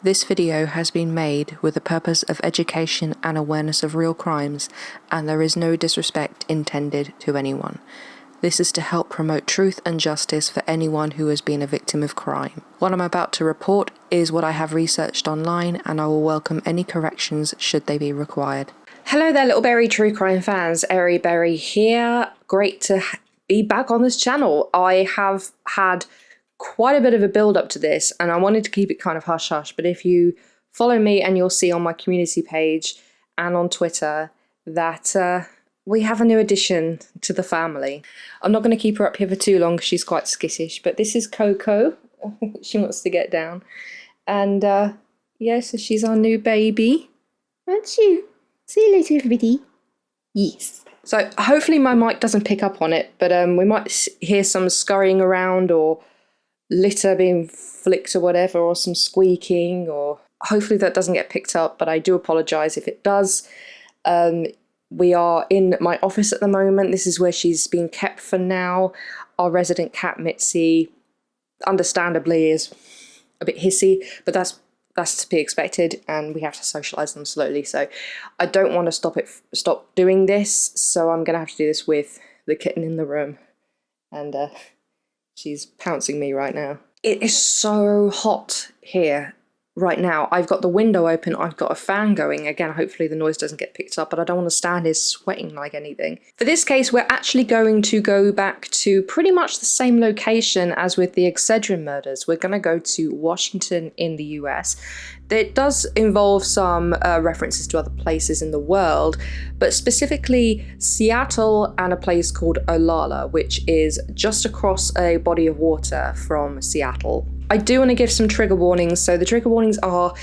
This video has been made with the purpose of education and awareness of real crimes, and there is no disrespect intended to anyone. This is to help promote truth and justice for anyone who has been a victim of crime. What I'm about to report is what I have researched online, and I will welcome any corrections should they be required. Hello there, Little Berry True Crime fans. Eryberrie here. Great to be back on this channel. I have had quite a bit of a build up to this, and I wanted to keep it kind of hush hush, but if you follow me, and you'll see on my community page and on Twitter that we have a new addition to the family. I'm not going to keep her up here for too long because she's quite skittish, but this is Coco. She wants to get down. And yeah, so she's our new baby. Aren't you? See you later, everybody. Yes. So hopefully my mic doesn't pick up on it, but we might hear some scurrying around or litter being flicked or whatever, or some squeaking, or hopefully that doesn't get picked up, but I do apologise if it does. We are in my office at the moment. This is where she's being kept for now. Our resident cat Mitzi, understandably, is a bit hissy, but that's to be expected, and we have to socialise them slowly. So I don't want to stop doing this, so I'm going to have to do this with the kitten in the room, and she's pouncing me right now. It is so hot here right now. I've got the window open, I've got a fan going. Again, hopefully the noise doesn't get picked up, but I don't want to stand here sweating like anything. For this case, we're actually going to go back to pretty much the same location as with the Eryberrie murders. We're going to go to Washington in the US. It does involve some references to other places in the world, but specifically Seattle and a place called Olalla, which is just across a body of water from Seattle. I do want to give some trigger warnings. So the trigger warnings are,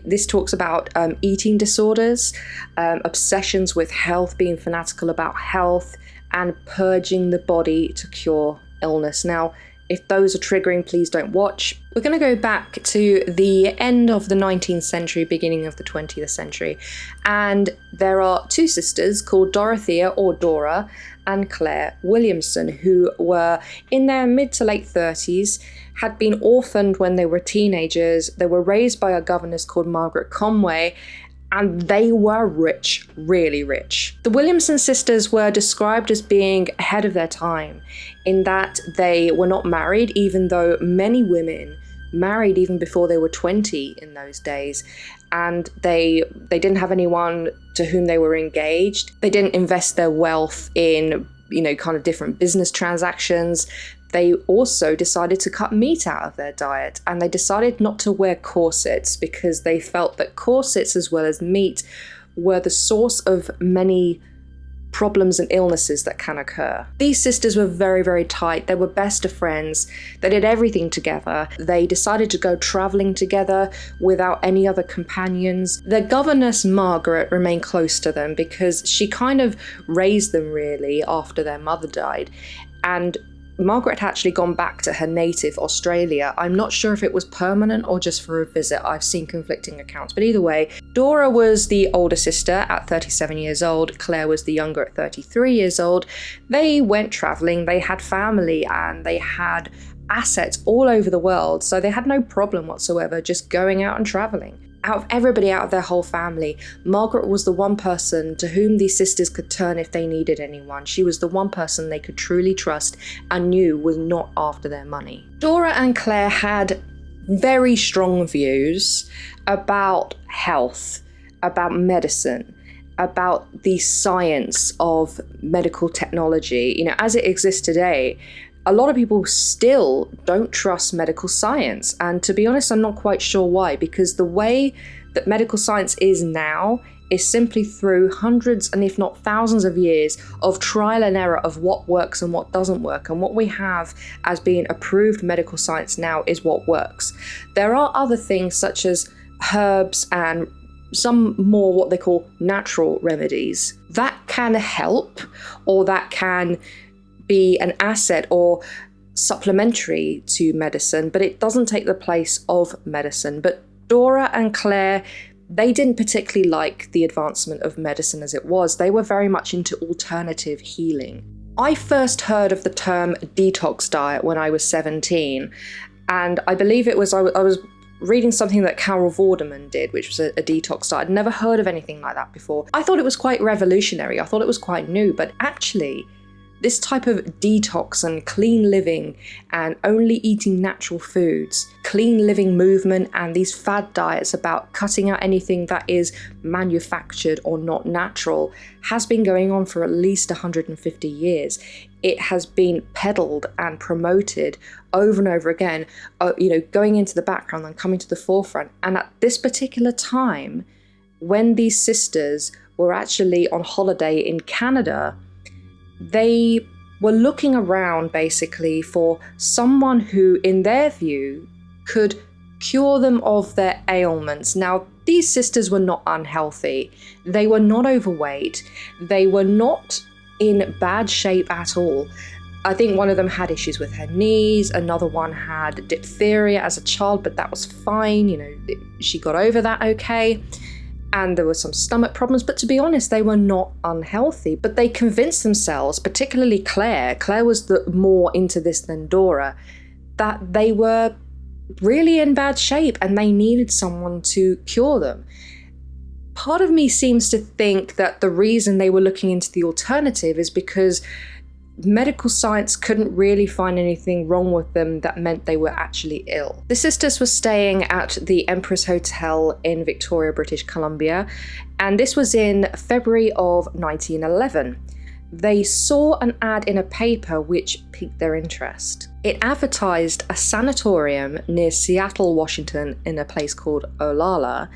this talks about eating disorders, obsessions with health, being fanatical about health, and purging the body to cure illness. Now, if those are triggering, please don't watch. We're going to go back to the end of the 19th century, beginning of the 20th century. And there are two sisters called Dorothea, or Dora, and Claire Williamson, who were in their mid to late 30s, had been orphaned when they were teenagers. They were raised by a governess called Margaret Conway, and they were rich, really rich. The Williamson sisters were described as being ahead of their time in that they were not married, even though many women married even before they were 20 in those days. And they didn't have anyone to whom they were engaged. They didn't invest their wealth in, kind of different business transactions. They also decided to cut meat out of their diet, and they decided not to wear corsets because they felt that corsets, as well as meat, were the source of many problems and illnesses that can occur. These sisters were very, very tight. They were best of friends. They did everything together. They decided to go traveling together without any other companions. Their governess, Margaret, remained close to them because she kind of raised them really after their mother died. And Margaret had actually gone back to her native Australia. I'm not sure if it was permanent or just for a visit. I've seen conflicting accounts, but either way, Dora was the older sister at 37 years old. Claire was the younger at 33 years old. They went traveling, they had family, and they had assets all over the world, so they had no problem whatsoever just going out and traveling. Out of everybody, out of their whole family, Margaret was the one person to whom these sisters could turn if they needed anyone. She was the one person they could truly trust and knew was not after their money. Dora and Claire had very strong views about health, about medicine, about the science of medical technology. As it exists today, a lot of people still don't trust medical science, and to be honest, I'm not quite sure why, because the way that medical science is now is simply through hundreds and if not thousands of years of trial and error of what works and what doesn't work, and what we have as being approved medical science now is what works. There are other things such as herbs and some more what they call natural remedies that can help, or that can be an asset or supplementary to medicine, but it doesn't take the place of medicine. But Dora and Claire, they didn't particularly like the advancement of medicine as it was. They were very much into alternative healing. I first heard of the term detox diet when I was 17, and I believe it was I was reading something that Carol Vorderman did, which was a detox diet. I'd never heard of anything like that before. I thought it was quite revolutionary. I thought it was quite new, but actually this type of detox and clean living and only eating natural foods, clean living movement, and these fad diets about cutting out anything that is manufactured or not natural has been going on for at least 150 years. It has been peddled and promoted over and over again, going into the background and coming to the forefront. And at this particular time, when these sisters were actually on holiday in Canada, they were looking around basically for someone who, in their view, could cure them of their ailments. Now, these sisters were not unhealthy. They were not overweight. They were not in bad shape at all. I think one of them had issues with her knees. Another one had diphtheria as a child, but that was fine. She got over that okay. And there were some stomach problems, but to be honest, they were not unhealthy. But they convinced themselves, particularly Claire was more into this than Dora, that they were really in bad shape and they needed someone to cure them. Part of me seems to think that the reason they were looking into the alternative is because medical science couldn't really find anything wrong with them that meant they were actually ill. The sisters were staying at the Empress Hotel in Victoria, British Columbia, and this was in February of 1911. They saw an ad in a paper which piqued their interest. It advertised a sanatorium near Seattle, Washington, in a place called Olalla,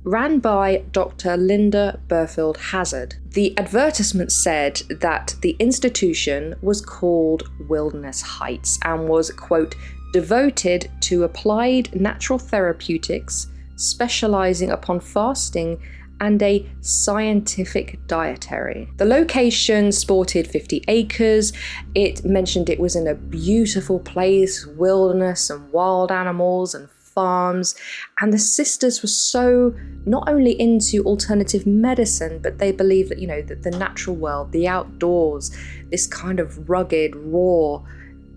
ran by Dr. Linda Burfield Hazzard. The advertisement said that the institution was called Wilderness Heights and was, quote, devoted to applied natural therapeutics, specialising upon fasting and a scientific dietary. The location sported 50 acres. It mentioned it was in a beautiful place, wilderness and wild animals and farms, and the sisters were so not only into alternative medicine, but they believed that, that the natural world, the outdoors, this kind of rugged, raw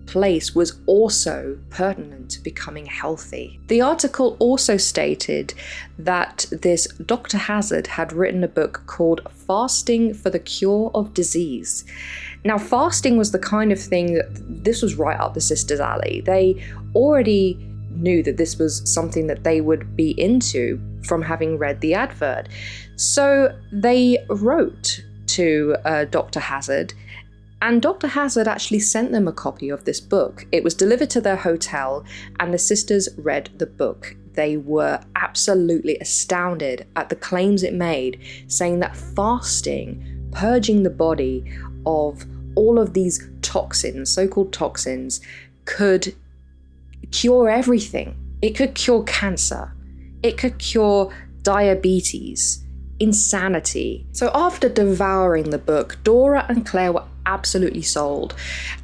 place was also pertinent to becoming healthy. The article also stated that this Dr. Hazzard had written a book called Fasting for the Cure of Disease. Now, fasting was the kind of thing that this was right up the sisters' alley. They already knew that this was something that they would be into from having read the advert. So they wrote to Dr. Hazzard, and Dr. Hazzard actually sent them a copy of this book. It was delivered to their hotel, and the sisters read the book. They were absolutely astounded at the claims it made, saying that fasting, purging the body of all of these toxins, so-called toxins, could cure everything. It could cure cancer. It could cure diabetes, insanity. So after devouring the book, Dora and Claire were absolutely sold,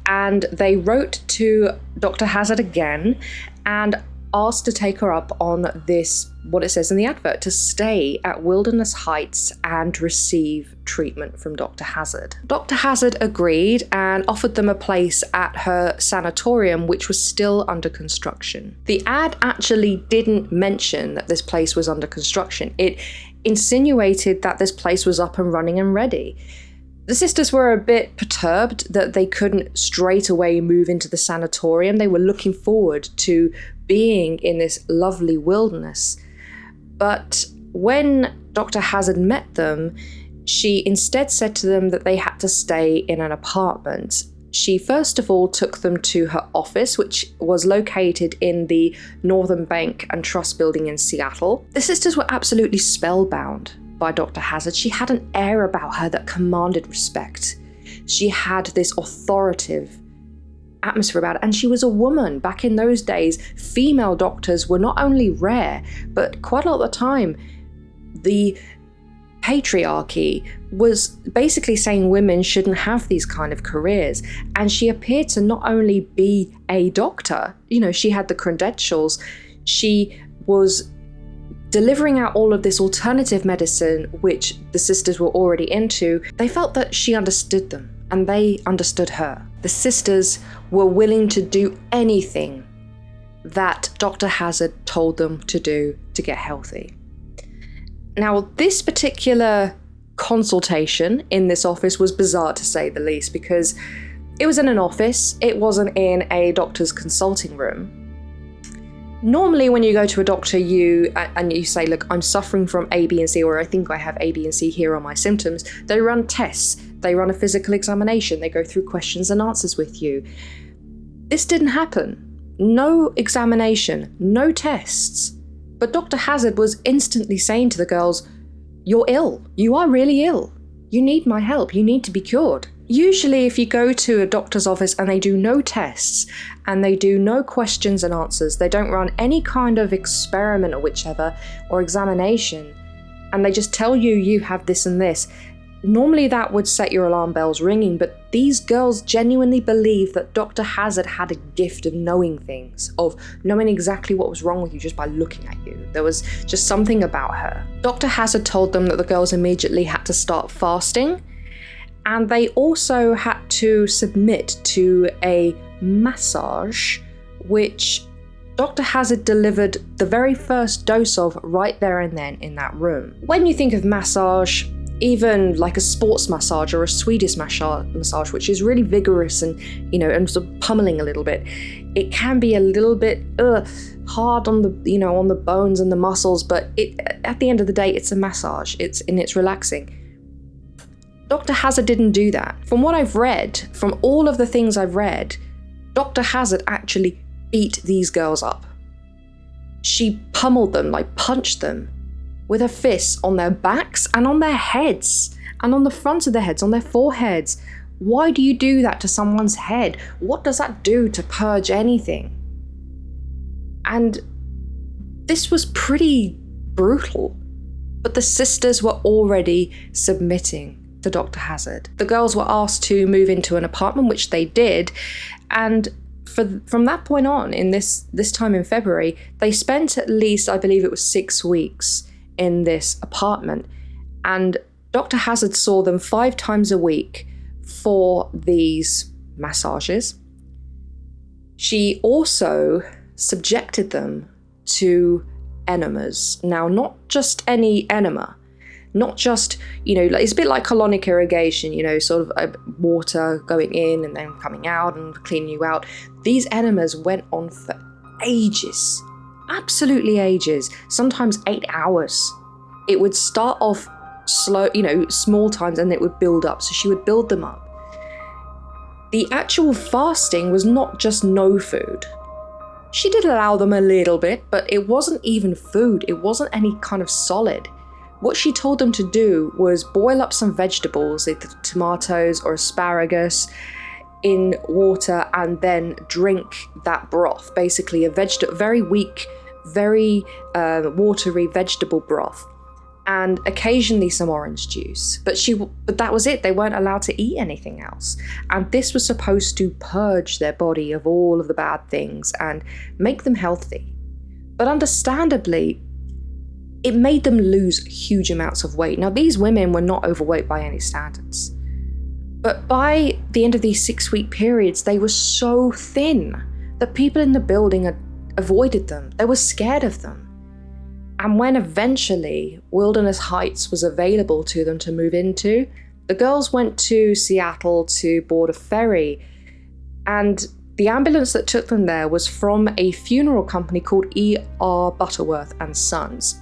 and they wrote to Dr. Hazzard again and asked to take her up on this, what it says in the advert, to stay at Wilderness Heights and receive treatment from Dr. Hazzard. Dr. Hazzard agreed and offered them a place at her sanatorium, which was still under construction. The ad actually didn't mention that this place was under construction. It insinuated that this place was up and running and ready. The sisters were a bit perturbed that they couldn't straight away move into the sanatorium. They were looking forward to being in this lovely wilderness. But when Dr. Hazzard met them, she instead said to them that they had to stay in an apartment. She first of all took them to her office, which was located in the Northern Bank and Trust building in Seattle. The sisters were absolutely spellbound by Dr. Hazzard. She had an air about her that commanded respect. She had this authoritative atmosphere about it, and she was a woman. Back in those days, female doctors were not only rare, but quite a lot of the time, the patriarchy was basically saying women shouldn't have these kind of careers. And she appeared to not only be a doctor, she had the credentials, she was delivering out all of this alternative medicine, which the sisters were already into. They felt that she understood them, and they understood her. The sisters were willing to do anything that Dr. Hazzard told them to do to get healthy. Now, this particular consultation in this office was bizarre to say the least, because it was in an office, it wasn't in a doctor's consulting room. Normally when you go to a doctor you say, look, I'm suffering from A, B and C, or I think I have A, B and C, here are my symptoms. They run tests, they run a physical examination, they go through questions and answers with you. This didn't happen. No examination, no tests. But Dr. Hazzard was instantly saying to the girls, you're ill, you are really ill. You need my help, you need to be cured. Usually if you go to a doctor's office and they do no tests and they do no questions and answers, they don't run any kind of experiment or whichever or examination, and they just tell you you have this and this, normally that would set your alarm bells ringing, but these girls genuinely believe that Dr. Hazzard had a gift of knowing things, of knowing exactly what was wrong with you just by looking at you. There was just something about her. Dr. Hazzard told them that the girls immediately had to start fasting, and they also had to submit to a massage, which Dr. Hazzard delivered the very first dose of right there and then in that room. When you think of massage, even like a sports massage or a Swedish massage, which is really vigorous and, and sort of pummeling a little bit, it can be a little bit hard on the, on the bones and the muscles, but at the end of the day, it's a massage. It's relaxing. Dr. Hazzard didn't do that. From what I've read, from all of the things I've read, Dr. Hazzard actually beat these girls up. She pummeled them, like punched them, with her fists on their backs and on their heads, and on the front of their heads, on their foreheads. Why do you do that to someone's head? What does that do to purge anything? And this was pretty brutal, but the sisters were already submitting to Dr. Hazzard. The girls were asked to move into an apartment, which they did, and from that point on, in this time in February, they spent at least, I believe it was 6 weeks in this apartment, and Dr. Hazzard saw them 5 times a week for these massages. She also subjected them to enemas. Now, not just any enema, not just, it's a bit like colonic irrigation, sort of water going in and then coming out and cleaning you out. These enemas went on for ages, absolutely ages, sometimes 8 hours. It would start off slow, small times, and it would build up. So she would build them up. The actual fasting was not just no food. She did allow them a little bit, but it wasn't even food. It wasn't any kind of solid. What she told them to do was boil up some vegetables, either tomatoes or asparagus, in water, and then drink that broth. Basically a very weak, very watery vegetable broth, and occasionally some orange juice. But that was it. They weren't allowed to eat anything else. And this was supposed to purge their body of all of the bad things and make them healthy. But understandably, it made them lose huge amounts of weight. Now, these women were not overweight by any standards, but by the end of these 6-week periods, they were so thin that people in the building had avoided them. They were scared of them. And when eventually Wilderness Heights was available to them to move into, the girls went to Seattle to board a ferry, and the ambulance that took them there was from a funeral company called E.R. Butterworth and Sons.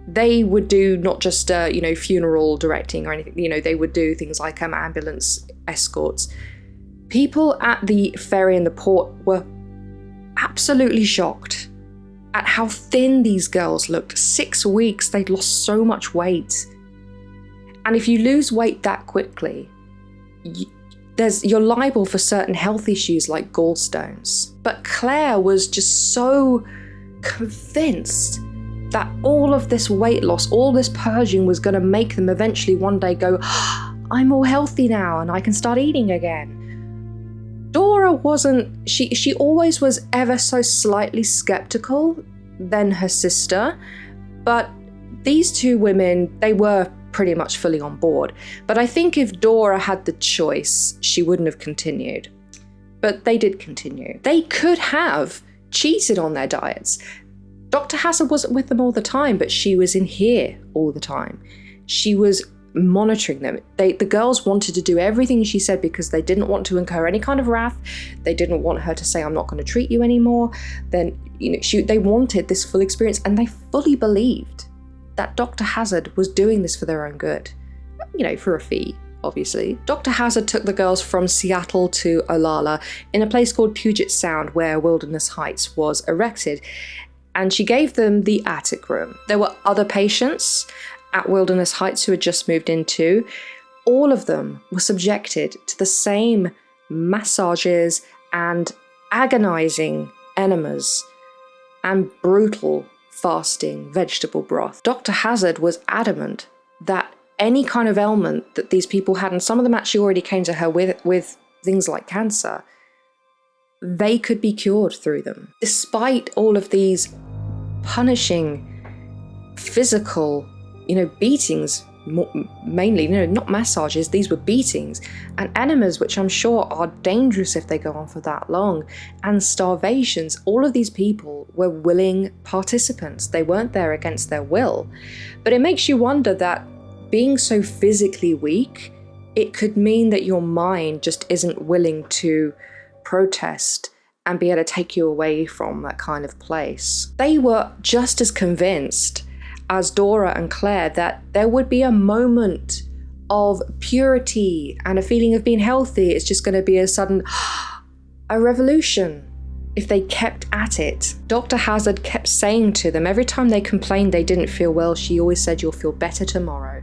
They would do not just, funeral directing or anything, they would do things like ambulance escorts. People at the ferry in the port were absolutely shocked at how thin these girls looked. 6 weeks, they'd lost so much weight. And if you lose weight that quickly, you're liable for certain health issues like gallstones. But Claire was just so convinced that all of this weight loss, all this purging was going to make them eventually one day go, I'm all healthy now and I can start eating again. Dora wasn't, she always was ever so slightly skeptical than her sister, but these two women, they were pretty much fully on board. But I think if Dora had the choice, she wouldn't have continued. But they did continue. They could have cheated on their diets. Dr. Hazzard wasn't with them all the time, but she was in here all the time. She was monitoring them. The girls wanted to do everything she said because they didn't want to incur any kind of wrath. They didn't want her to say, I'm not going to treat you anymore. Then, they wanted this full experience, and they fully believed that Dr. Hazzard was doing this for their own good. For a fee, obviously. Dr. Hazzard took the girls from Seattle to Olalla in a place called Puget Sound, where Wilderness Heights was erected. And she gave them the attic room. There were other patients at Wilderness Heights who had just moved in too. All of them were subjected to the same massages and agonizing enemas and brutal fasting vegetable broth. Dr. Hazzard was adamant that any kind of ailment that these people had, and some of them actually already came to her with things like cancer, they could be cured through them. Despite all of these punishing physical, beatings, mainly, not massages, these were beatings, and enemas, which I'm sure are dangerous if they go on for that long, and starvations, all of these people were willing participants. They weren't there against their will. But it makes you wonder that being so physically weak, it could mean that your mind just isn't willing to protest and be able to take you away from that kind of place. They were just as convinced as Dora and Claire that there would be a moment of purity and a feeling of being healthy. It's just going to be a sudden, a revolution if they kept at it. Dr. Hazzard kept saying to them, every time they complained they didn't feel well, she always said, you'll feel better tomorrow.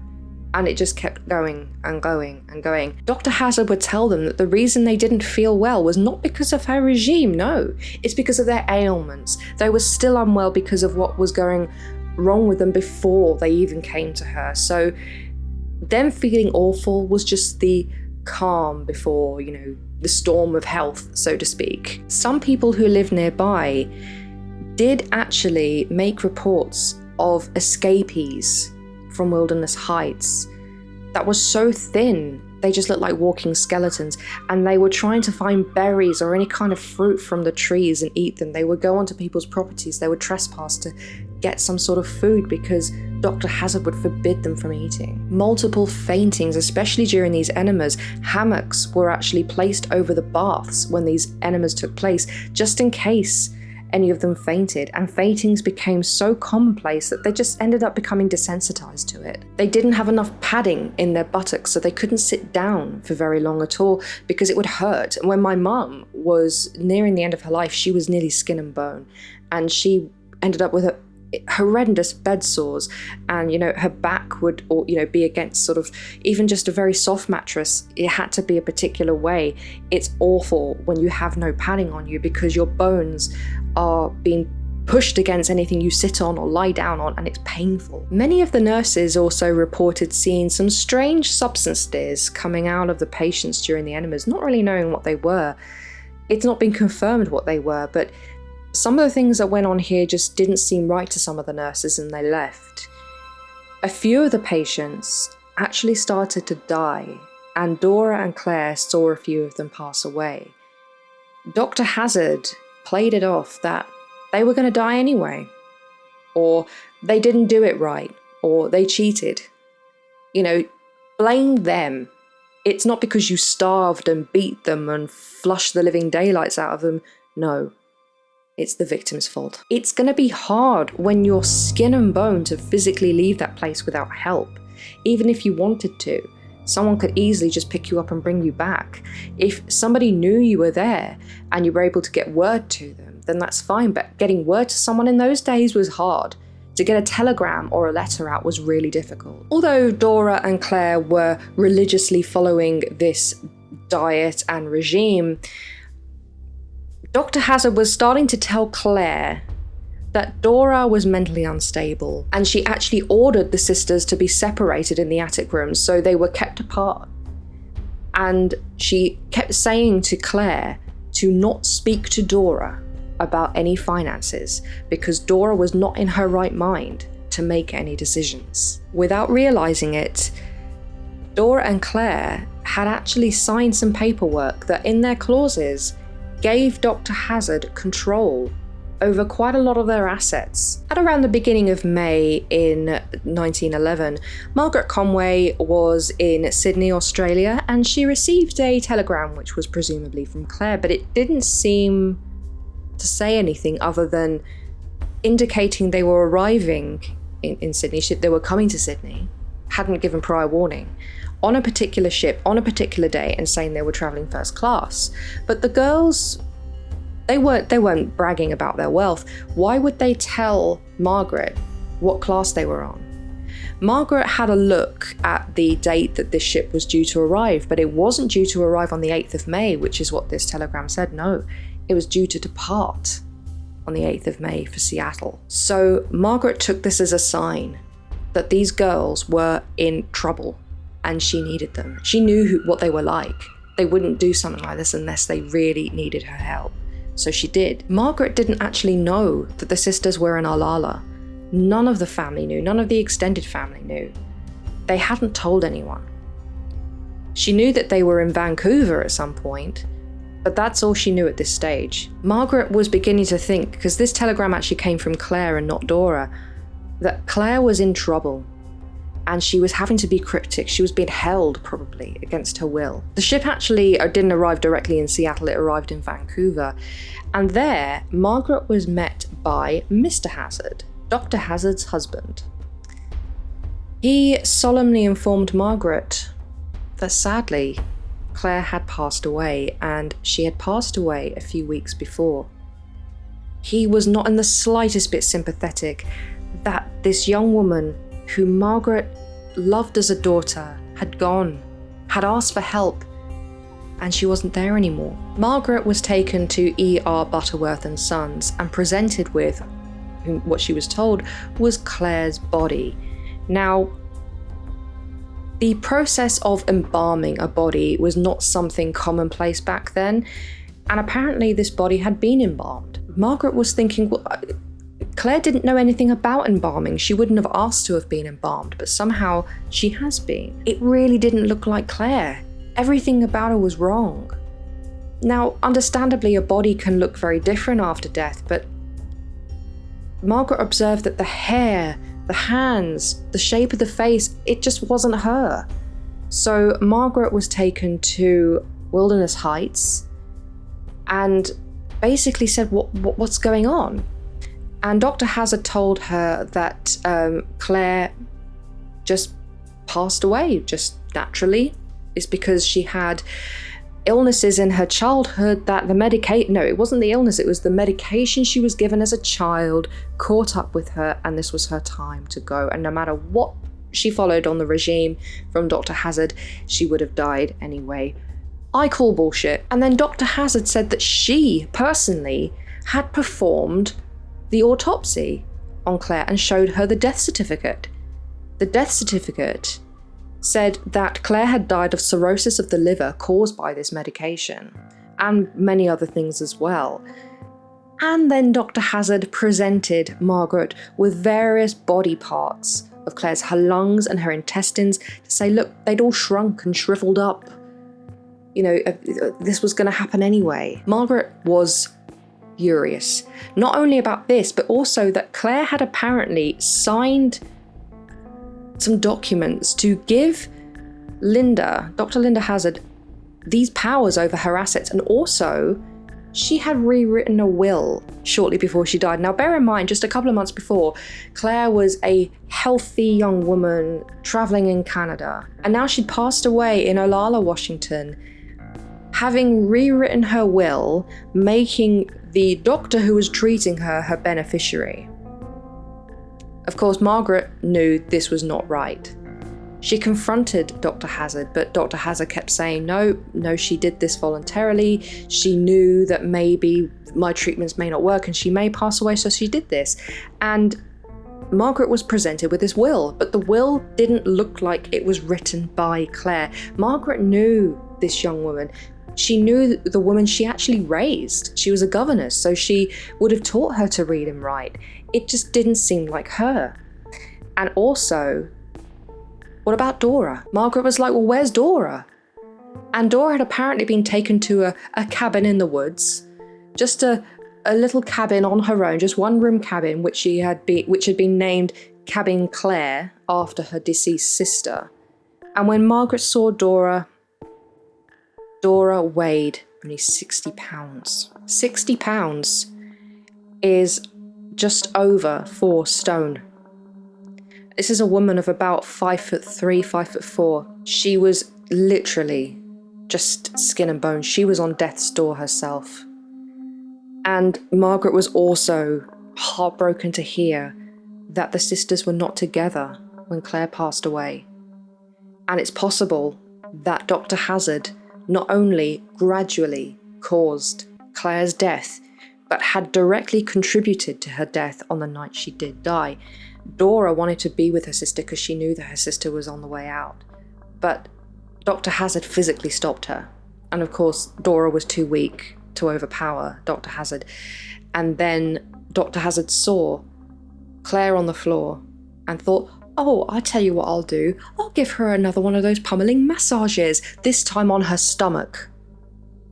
And it just kept going and going and going. Dr. Hazzard would tell them that the reason they didn't feel well was not because of her regime, no. It's because of their ailments. They were still unwell because of what was going wrong with them before they even came to her. So them feeling awful was just the calm before, the storm of health, so to speak. Some people who live nearby did actually make reports of escapees from Wilderness Heights that was so thin they just looked like walking skeletons, and they were trying to find berries or any kind of fruit from the trees and eat them. They would go onto people's properties, they would trespass to get some sort of food because Dr. Hazzard would forbid them from eating. Multiple faintings, especially during these enemas. Hammocks were actually placed over the baths when these enemas took place, just in case any of them fainted, and faintings became so commonplace that they just ended up becoming desensitized to it. They didn't have enough padding in their buttocks, so they couldn't sit down for very long at all because it would hurt. And when my mum was nearing the end of her life, she was nearly skin and bone, and she ended up with a horrendous bed sores, and her back would be against sort of even just a very soft mattress. It had to be a particular way. It's awful when you have no padding on you because your bones are being pushed against anything you sit on or lie down on, and it's painful. Many of the nurses also reported seeing some strange substances coming out of the patients during the enemas, not really knowing what they were. It's not been confirmed what they were, but some of the things that went on here just didn't seem right to some of the nurses, and they left. A few of the patients actually started to die, and Dora and Claire saw a few of them pass away. Dr. Hazzard played it off that they were going to die anyway, or they didn't do it right, or they cheated. Blame them. It's not because you starved and beat them and flushed the living daylights out of them. No. It's the victim's fault. It's going to be hard when you're skin and bone to physically leave that place without help. Even if you wanted to, someone could easily just pick you up and bring you back. If somebody knew you were there and you were able to get word to them, then that's fine. But getting word to someone in those days was hard. To get a telegram or a letter out was really difficult. Although Dora and Claire were religiously following this diet and regime, Dr. Hazzard was starting to tell Claire that Dora was mentally unstable, and she actually ordered the sisters to be separated in the attic rooms, so they were kept apart. And she kept saying to Claire to not speak to Dora about any finances, because Dora was not in her right mind to make any decisions. Without realizing it, Dora and Claire had actually signed some paperwork that in their clauses gave Dr. Hazzard control over quite a lot of their assets. At around the beginning of May in 1911, Margaret Conway was in Sydney, Australia, and she received a telegram which was presumably from Claire, but it didn't seem to say anything other than indicating they were arriving in Sydney. They were coming to Sydney, hadn't given prior warning, on a particular ship, on a particular day, and saying they were travelling first class. But the girls, they weren't bragging about their wealth. Why would they tell Margaret what class they were on? Margaret had a look at the date that this ship was due to arrive, but it wasn't due to arrive on the 8th of May, which is what this telegram said. No, it was due to depart on the 8th of May for Seattle. So Margaret took this as a sign that these girls were in trouble and she needed them. She knew what they were like. They wouldn't do something like this unless they really needed her help. So she did. Margaret didn't actually know that the sisters were in Olalla. None of the family knew. None of the extended family knew. They hadn't told anyone. She knew that they were in Vancouver at some point, but that's all she knew at this stage. Margaret was beginning to think, because this telegram actually came from Claire and not Dora, that Claire was in trouble and she was having to be cryptic. She was being held, probably, against her will. The ship actually didn't arrive directly in Seattle, it arrived in Vancouver. And there, Margaret was met by Mr. Hazzard, Dr. Hazzard's husband. He solemnly informed Margaret that sadly, Claire had passed away, and she had passed away a few weeks before. He was not in the slightest bit sympathetic that this young woman, who Margaret loved as a daughter, had gone, had asked for help, and she wasn't there anymore. Margaret was taken to E.R. Butterworth and Sons and presented with what she was told was Claire's body. Now, the process of embalming a body was not something commonplace back then, and apparently this body had been embalmed. Margaret was thinking, well, Claire didn't know anything about embalming. She wouldn't have asked to have been embalmed, but somehow she has been. It really didn't look like Claire. Everything about her was wrong. Now, understandably, a body can look very different after death, but Margaret observed that the hair, the hands, the shape of the face, it just wasn't her. So Margaret was taken to Wilderness Heights and basically said, what's going on? And Dr. Hazzard told her that Claire just passed away, just naturally. It's because she had illnesses in her childhood that it wasn't the illness, it was the medication she was given as a child caught up with her, and this was her time to go. And no matter what she followed on the regime from Dr. Hazzard, she would have died anyway. I call bullshit. And then Dr. Hazzard said that she personally had performed the autopsy on Claire and showed her the death certificate. The death certificate said that Claire had died of cirrhosis of the liver caused by this medication, and many other things as well. And then Dr. Hazzard presented Margaret with various body parts of Claire's, her lungs and her intestines, to say, look, they'd all shrunk and shriveled up. You know, this was going to happen anyway. Margaret was furious, not only about this, but also that Claire had apparently signed some documents to give Dr. Linda Hazzard, these powers over her assets, and also she had rewritten a will shortly before she died. Now bear in mind, just a couple of months before, Claire was a healthy young woman traveling in Canada, and now she'd passed away in Olalla, Washington, having rewritten her will, making the doctor who was treating her her beneficiary. Of course, Margaret knew this was not right. She confronted Dr. Hazzard, but Dr. Hazzard kept saying, no, she did this voluntarily. She knew that maybe my treatments may not work and she may pass away, so she did this. And Margaret was presented with this will, but the will didn't look like it was written by Claire. Margaret knew this young woman. She knew the woman she actually raised. She was a governess, so she would have taught her to read and write. It just didn't seem like her. And also, what about Dora? Margaret was like, well, where's Dora? And Dora had apparently been taken to a cabin in the woods just to a little cabin on her own, just one room cabin, which had been named Cabin Claire after her deceased sister. And when Margaret saw Dora weighed only 60 pounds. 60 pounds is just over 4 stone. This is a woman of about 5'3", 5'4". She was literally just skin and bone. She was on death's door herself. And Margaret was also heartbroken to hear that the sisters were not together when Claire passed away. And it's possible that Dr. Hazzard not only gradually caused Claire's death, but had directly contributed to her death on the night she did die. Dora wanted to be with her sister because she knew that her sister was on the way out. But Dr. Hazzard physically stopped her. And of course, Dora was too weak to overpower Dr. Hazzard. And then Dr. Hazzard saw Claire on the floor and thought, oh, I tell you what I'll do. I'll give her another one of those pummeling massages, this time on her stomach.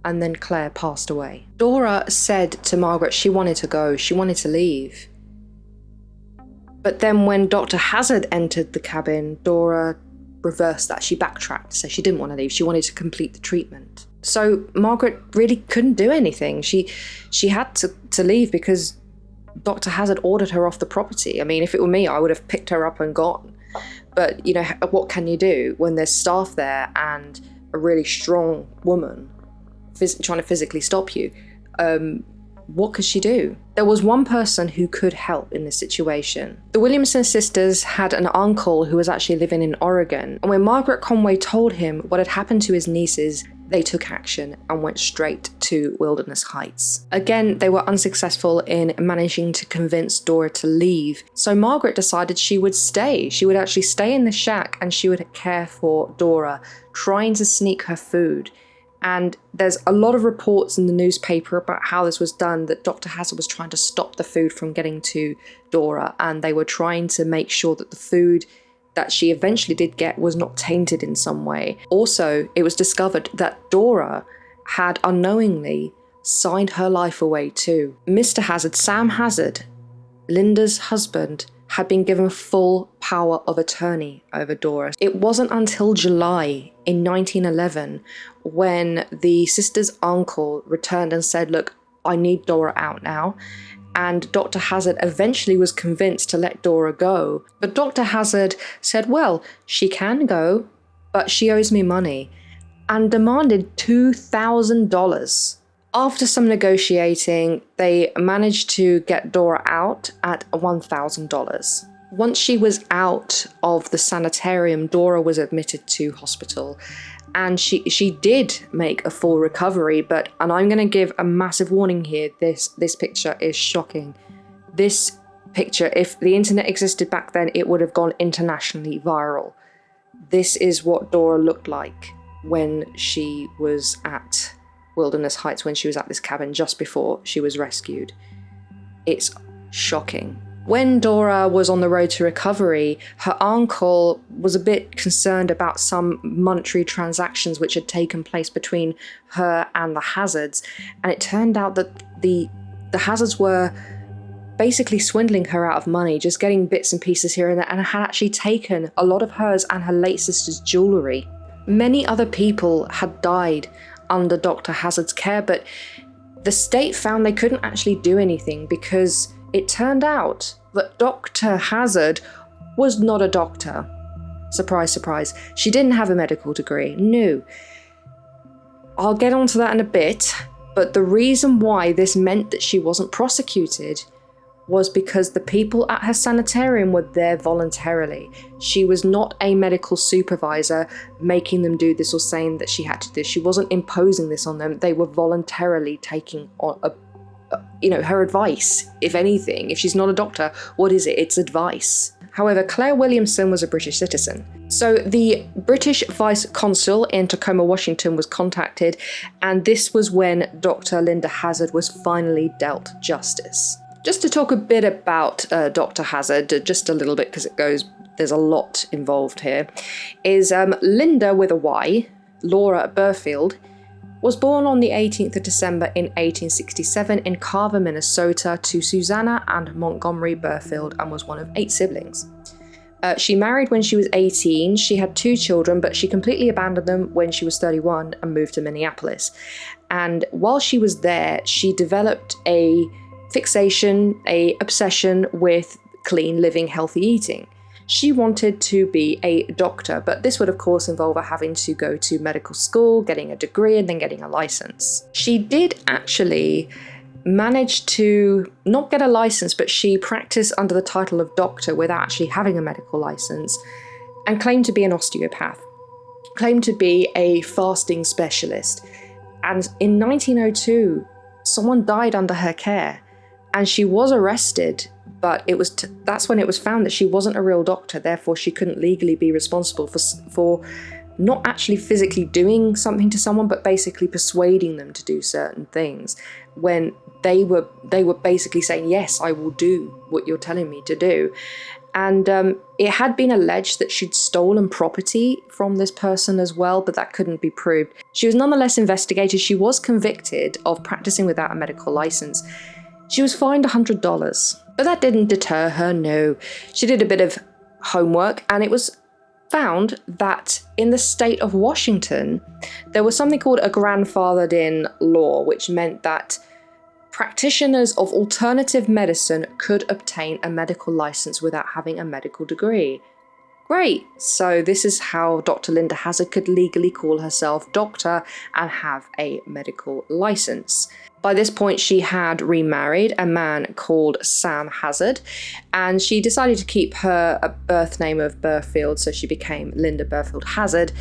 And then Claire passed away. Dora said to Margaret she wanted to go, she wanted to leave. But then when Dr. Hazzard entered the cabin, Dora reversed that. She backtracked, so she didn't want to leave. She wanted to complete the treatment. So Margaret really couldn't do anything. She had to leave because Dr. Hazzard ordered her off the property. I mean, if it were me, I would have picked her up and gone. But, you know, what can you do when there's staff there and a really strong woman trying to physically stop you? What could she do? There was one person who could help in this situation. The Williamson sisters had an uncle who was actually living in Oregon, and when Margaret Conway told him what had happened to his nieces, they took action and went straight to Wilderness Heights. Again, they were unsuccessful in managing to convince Dora to leave, so Margaret decided she would stay. She would actually stay in the shack and she would care for Dora, trying to sneak her food. And there's a lot of reports in the newspaper about how this was done, that Dr. Hazzard was trying to stop the food from getting to Dora, and they were trying to make sure that the food that she eventually did get was not tainted in some way. Also, it was discovered that Dora had unknowingly signed her life away too. Mr. Hazzard, Sam Hazzard, Linda's husband, had been given full power of attorney over Dora. It wasn't until July in 1911 when the sister's uncle returned and said, look, I need Dora out now. And Dr. Hazzard eventually was convinced to let Dora go. But Dr. Hazzard said, well, she can go, but she owes me money, and demanded $2,000. After some negotiating, they managed to get Dora out at $1,000. Once she was out of the sanatorium, Dora was admitted to hospital, and she did make a full recovery, and I'm going to give a massive warning here. This picture is shocking. This picture, if the internet existed back then, it would have gone internationally viral. This is what Dora looked like when she was at Wilderness Heights, when she was at this cabin just before she was rescued. It's shocking. When Dora was on the road to recovery, her uncle was a bit concerned about some monetary transactions which had taken place between her and the Hazzards, and it turned out that the Hazzards were basically swindling her out of money, just getting bits and pieces here and there, and had actually taken a lot of hers and her late sister's jewellery. Many other people had died under Dr. Hazzard's care, but the state found they couldn't actually do anything because it turned out that Dr. Hazzard was not a doctor. Surprise, surprise. She didn't have a medical degree. No. I'll get onto that in a bit, but the reason why this meant that she wasn't prosecuted was because the people at her sanatorium were there voluntarily. She was not a medical supervisor making them do this or saying that she had to do this. She wasn't imposing this on them. They were voluntarily taking on her advice. If anything, if she's not a doctor, what is it? It's advice. However, Claire Williamson was a British citizen. So the British Vice Consul in Tacoma, Washington was contacted, and this was when Dr. Linda Hazzard was finally dealt justice. Just to talk a bit about Dr. Hazzard, just a little bit because there's a lot involved here, is Linda with a Y, Laura Burfield, was born on the 18th of December in 1867 in Carver, Minnesota, to Susanna and Montgomery Burfield, and was one of 8 siblings. She married when she was 18. She had 2 children, but she completely abandoned them when she was 31 and moved to Minneapolis. And while she was there, she developed a fixation, a obsession with clean living, healthy eating. She wanted to be a doctor, but this would of course involve her having to go to medical school, getting a degree, and then getting a license. She did actually manage to not get a license, but she practiced under the title of doctor without actually having a medical license, and claimed to be an osteopath, claimed to be a fasting specialist. And in 1902, someone died under her care, and she was arrested, but that's when it was found that she wasn't a real doctor, therefore she couldn't legally be responsible for not actually physically doing something to someone, but basically persuading them to do certain things, when they were basically saying, yes, I will do what you're telling me to do. And it had been alleged that she'd stolen property from this person as well, but that couldn't be proved. She was nonetheless investigated. She was convicted of practicing without a medical license. She was fined $100, but that didn't deter her, no. She did a bit of homework, and it was found that in the state of Washington, there was something called a grandfathered in law, which meant that practitioners of alternative medicine could obtain a medical license without having a medical degree. Great! So this is how Dr. Linda Hazzard could legally call herself doctor and have a medical license. By this point, she had remarried a man called Sam Hazzard, and she decided to keep her birth name of Burfield, so she became Linda Burfield Hazzard.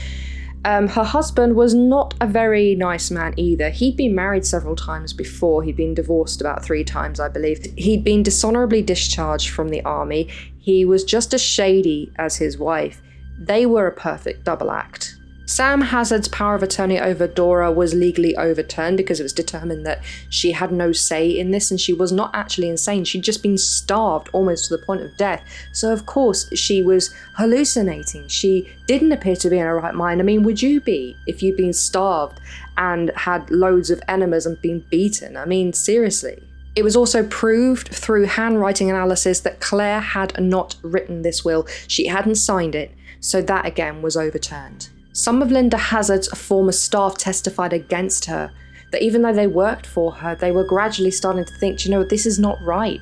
Her husband was not a very nice man either. He'd been married several times before. He'd been divorced about 3 times, I believe. He'd been dishonorably discharged from the army. He was just as shady as his wife. They were a perfect double act. Sam Hazzard's power of attorney over Dora was legally overturned because it was determined that she had no say in this, and she was not actually insane. She'd just been starved almost to the point of death. So of course she was hallucinating. She didn't appear to be in her right mind. I mean, would you be if you'd been starved and had loads of enemas and been beaten? I mean, seriously. It was also proved through handwriting analysis that Claire had not written this will. She hadn't signed it, so that again was overturned. Some of Linda Hazzard's former staff testified against her, that even though they worked for her, they were gradually starting to think, you know, this is not right.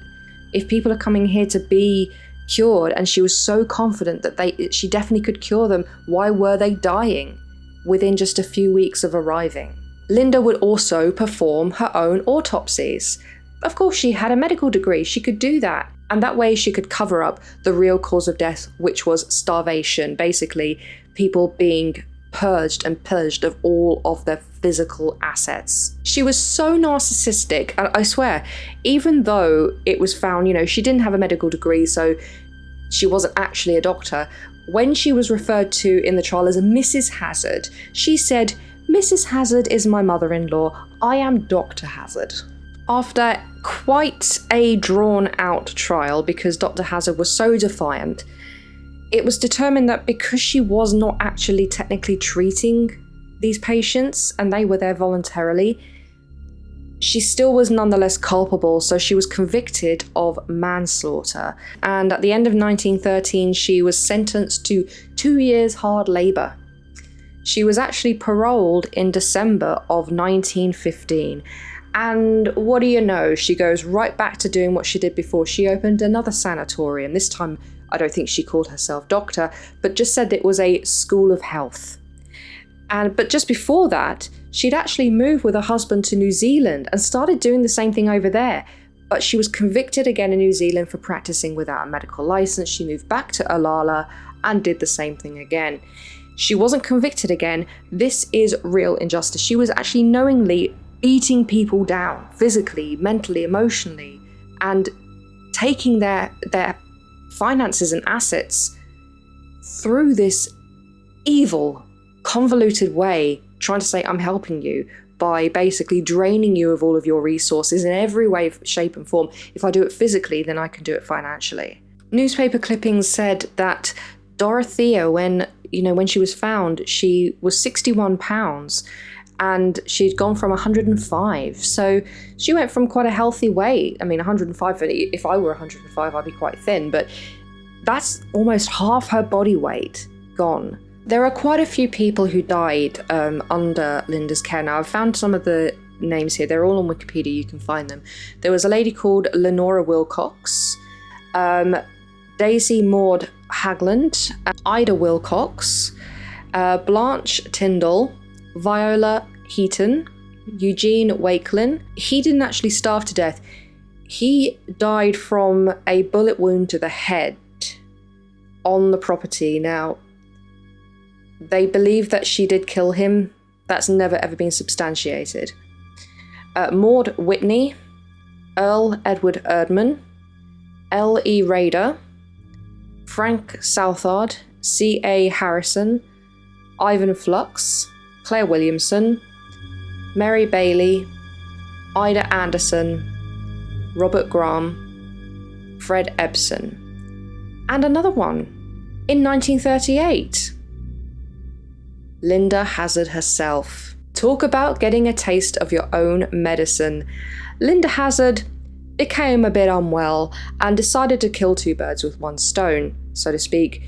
If people are coming here to be cured, and she was so confident that she definitely could cure them, why were they dying within just a few weeks of arriving? Linda would also perform her own autopsies. Of course, she had a medical degree, she could do that. And that way she could cover up the real cause of death, which was starvation, basically people being purged and pillaged of all of their physical assets. She was so narcissistic, and I swear, even though it was found, you know, she didn't have a medical degree, so she wasn't actually a doctor, when she was referred to in the trial as a Mrs. Hazzard, she said, "Mrs. Hazzard is my mother-in-law, I am Dr. Hazzard." After quite a drawn-out trial, because Dr. Hazzard was so defiant, it was determined that because she was not actually technically treating these patients, and they were there voluntarily, she still was nonetheless culpable, so she was convicted of manslaughter. And at the end of 1913, she was sentenced to 2 years hard labour. She was actually paroled in December of 1915. And what do you know, she goes right back to doing what she did before. She opened another sanatorium. This time, I don't think she called herself doctor, but just said it was a school of health. But just before that, she'd actually moved with her husband to New Zealand and started doing the same thing over there. But she was convicted again in New Zealand for practicing without a medical license. She moved back to Alala and did the same thing again. She wasn't convicted again. This is real injustice. She was actually knowingly beating people down physically, mentally, emotionally, and taking their finances and assets through this evil, convoluted way, trying to say, I'm helping you, by basically draining you of all of your resources in every way, shape and form. If I do it physically, then I can do it financially. Newspaper clippings said that Dorothea, when she was found, she was 61 pounds. and she'd gone from 105. So she went from quite a healthy weight. I mean, 105, if I were 105, I'd be quite thin, but that's almost half her body weight gone. There are quite a few people who died under Linda's care. Now, I've found some of the names here. They're all on Wikipedia. You can find them. There was a lady called Lenora Wilcox, Daisy Maud Hagland, Ida Wilcox, Blanche Tyndall, Viola Heaton, Eugene Wakelin. He didn't actually starve to death. He died from a bullet wound to the head on the property. Now, they believe that she did kill him. That's never ever been substantiated. Maud Whitney, Earl Edward Erdman, L.E. Rader, Frank Southard, C.A. Harrison, Ivan Flux, Claire Williamson, Mary Bailey, Ida Anderson, Robert Graham, Fred Ebson, and another one in 1938. Linda Hazzard herself. Talk about getting a taste of your own medicine. Linda Hazzard became a bit unwell and decided to kill two birds with one stone, so to speak.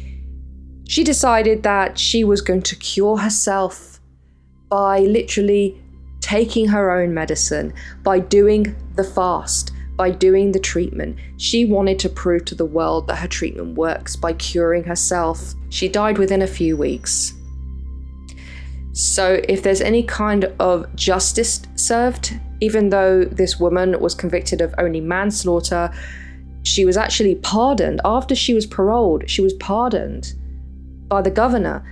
She decided that she was going to cure herself by literally taking her own medicine, by doing the fast, by doing the treatment. She wanted to prove to the world that her treatment works by curing herself. She died within a few weeks. So if there's any kind of justice served, even though this woman was convicted of only manslaughter, she was actually pardoned. After she was paroled, she was pardoned by the governor.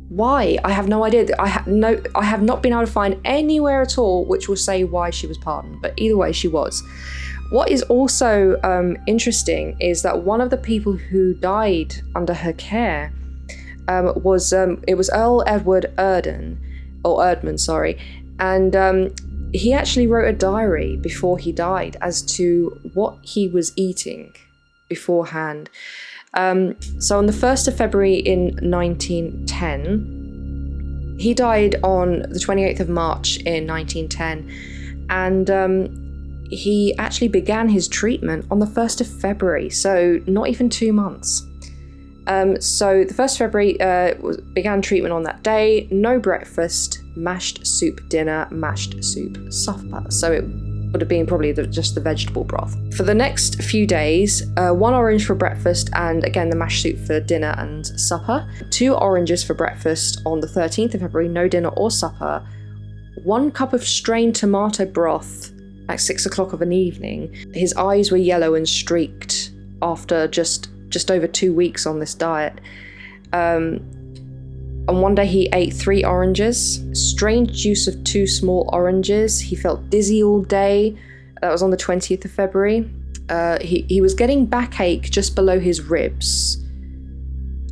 Why? I have no idea. I have not been able to find anywhere at all which will say why she was pardoned, but either way she was. What is also interesting is that one of the people who died under her care was Earl Edward Erdman, sorry, and he actually wrote a diary before he died as to what he was eating beforehand. So on the 1st of February in 1910, he died on the 28th of March in 1910, and he actually began his treatment on the 1st of February, so not even 2 months. So the 1st of February began treatment on that day. No breakfast, mashed soup dinner, mashed soup supper. So it would have been probably just the vegetable broth. For the next few days, 1 orange for breakfast and again the mashed soup for dinner and supper. 2 oranges for breakfast on the 13th of February, no dinner or supper. 1 cup of strained tomato broth at 6 o'clock of an evening. His eyes were yellow and streaked after just over 2 weeks on this diet. On one day he ate 3 oranges, strained juice of 2 small oranges. He felt dizzy all day. That was on the 20th of February. He was getting backache just below his ribs.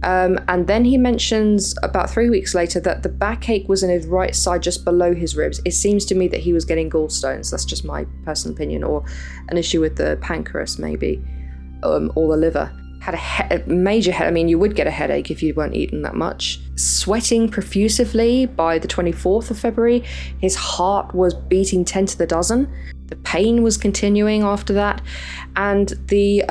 And then he mentions about 3 weeks later that the backache was in his right side just below his ribs. It seems to me that he was getting gallstones. That's just my personal opinion, or an issue with the pancreas maybe, or the liver. Had a major head. I mean, you would get a headache if you weren't eating that much. Sweating profusely by the 24th of February. His heart was beating 10 to the dozen. The pain was continuing after that. And the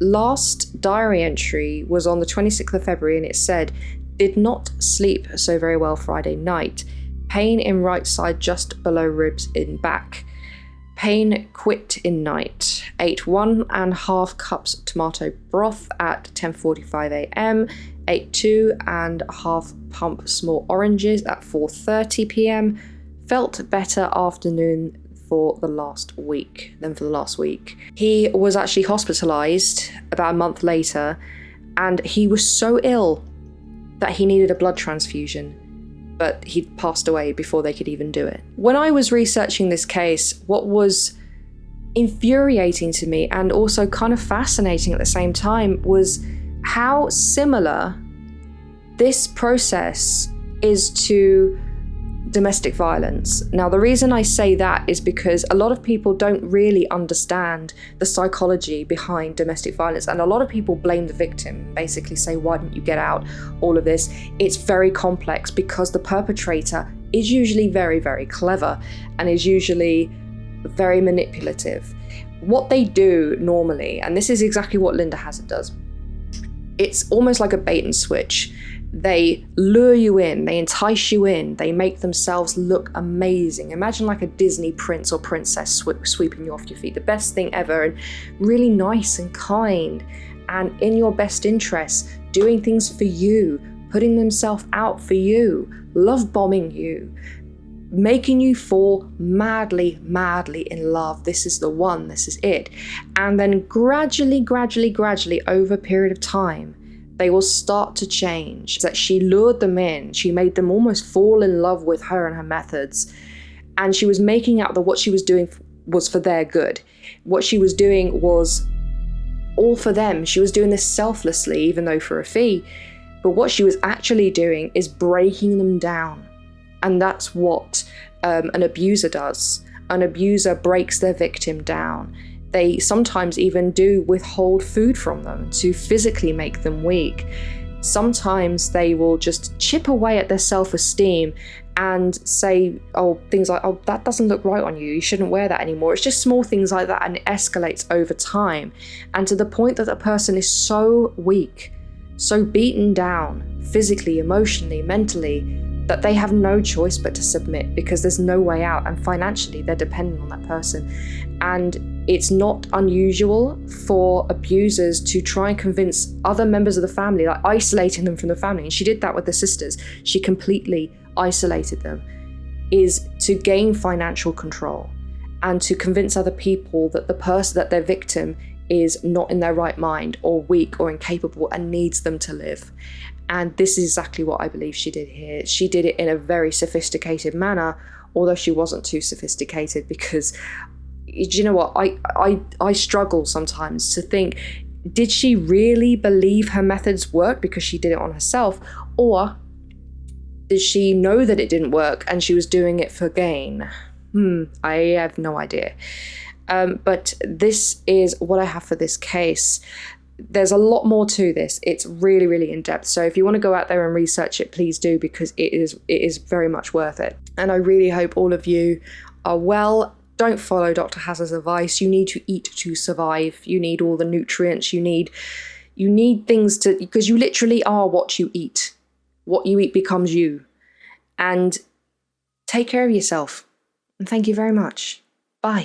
last diary entry was on the 26th of February, and it said, "Did not sleep so very well Friday night. Pain in right side just below ribs in back. Pain quit in night. Ate 1.5 cups tomato broth at 10:45 a.m. Ate 2.5 pump small oranges at 4:30 p.m. Felt better afternoon for the last week. He was actually hospitalized about a month later, and he was so ill that he needed a blood transfusion. But he'd passed away before they could even do it. When I was researching this case, what was infuriating to me and also kind of fascinating at the same time was how similar this process is to domestic violence. Now, the reason I say that is because a lot of people don't really understand the psychology behind domestic violence, and a lot of people blame the victim, basically say, why didn't you get out, all of this. It's very complex because the perpetrator is usually very, very clever and is usually very manipulative. What they do normally, and this is exactly what Linda Hazzard does, it's almost like a bait and switch. They lure you in, they entice you in, they make themselves look amazing. Imagine like a Disney prince or princess sweeping you off your feet. The best thing ever, and really nice and kind and in your best interests, doing things for you, putting themselves out for you, love bombing you, making you fall madly, madly in love. This is the one, this is it. And then gradually over a period of time, they will start to change. That she lured them in, she made them almost fall in love with her and her methods. And she was making out that what she was doing was for their good. What she was doing was all for them. She was doing this selflessly, even though for a fee. But what she was actually doing is breaking them down. And that's what an abuser does. An abuser breaks their victim down. They sometimes even do withhold food from them to physically make them weak. Sometimes they will just chip away at their self-esteem and say, things like, that doesn't look right on you, you shouldn't wear that anymore. It's just small things like that, and it escalates over time. And to the point that the person is so weak, so beaten down, physically, emotionally, mentally, that they have no choice but to submit because there's no way out, and financially they're dependent on that person. And it's not unusual for abusers to try and convince other members of the family, like isolating them from the family, and she did that with the sisters. She completely isolated them, is to gain financial control and to convince other people that the person, that their victim is not in their right mind or weak or incapable and needs them to live. And this is exactly what I believe she did here. She did it in a very sophisticated manner, although she wasn't too sophisticated, because, you know what, I struggle sometimes to think, did she really believe her methods worked because she did it on herself, or did she know that it didn't work and she was doing it for gain? I have no idea. But this is what I have for this case. There's a lot more to this. It's really, really in depth. So if you want to go out there and research it, please do, because it is very much worth it. And I really hope all of you are well. Don't follow Dr. Hazzard's advice. You need to eat to survive. You need all the nutrients. You need things to, because you literally are what you eat. What you eat becomes you. And take care of yourself. And thank you very much. Bye.